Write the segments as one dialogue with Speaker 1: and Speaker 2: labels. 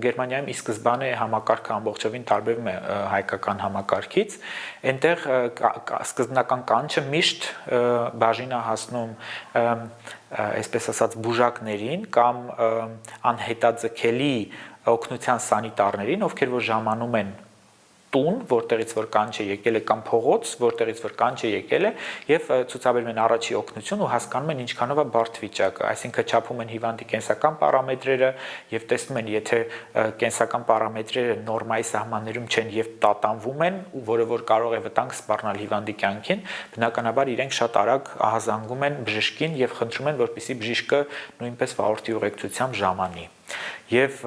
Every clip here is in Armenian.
Speaker 1: Գերմանիայում ի սկզբանե համակարգը ամբողջովին տարբերվում է հայկական համակարգից, այնտեղ սկզբնական կանչը միշտ բաժին է հասնում այսպես ասած բուժակներին կամ անհետաձգելի օգնության սանիտարներին, ովքեր որ ժամանում են տուն, որտեղից որ կանչ է եկել է կամ փողոց, որտեղից որ կանչ է եկել է եւ ցուցաբերում են առաջի օգնություն ու հասկանում են ինչքանով է բարդ վիճակը, այսինքն չափում են հիվանդի կենսական պարամետրերը եւ տեսնում են, եթե կենսական պարամետրերը նորմայի սահմաններում չեն եւ տատանվում են, որը որ կարող է վտանգ սպառնալ հիվանդի կյանքին, բնականաբար իրենք շատ արագ ահազանգում են բժշկին եւ խնդրում են, որպեսզի բժիշկը նույնպես վարորդի ուղեկցությամբ ժամանի։ Եվ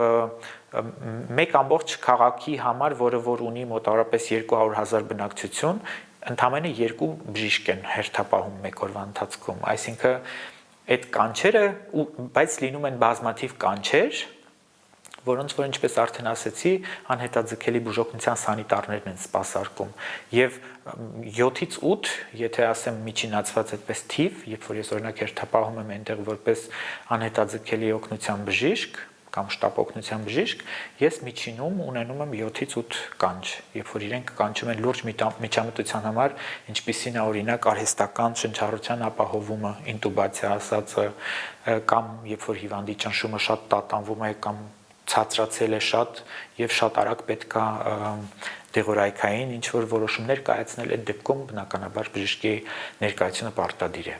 Speaker 1: մեկ ամբողջ քաղաքի համար, որը որ ունի մոտավորապես 200,000 բնակչություն, ընդամենը 2 բժիշկ են հերթապահում մեկ օրվա ընթացքում, այսինքն այդ կանչերը, բայց լինում են բազմաթիվ կանչեր, որոնց որ ինչպես արդեն ասեցի, անհետաձգելի բուժօգնության սանիտարներն են սպասարկում եւ 7-ից 8, եթե ասեմ միջինացված այդպես թիվ, երբ որ ես օրինակ հերթապահում եմ այնտեղ որպես անհետաձգելի օգնության բժիշկ կամ շտապ օգնության բժիշկ, ես միջինում ունենում եմ 7-ից 8 կանչ, երբ որ իրենք կանչում են լուրջ միջամտության համար, ինչպիսին է օրինակ արհեստական շնչառության ապահովումը, ինտուբացիա ասածը, կամ երբ որ հիվանդի ճնշումը շատ տատանվում է կամ ցածրացել է շատ եւ շատ արագ պետք է դեղորայքային ինչ որ որոշումներ կայացնել, այդ դեպքում բնականաբար բժշկի ներկայությունը պարտադիր է։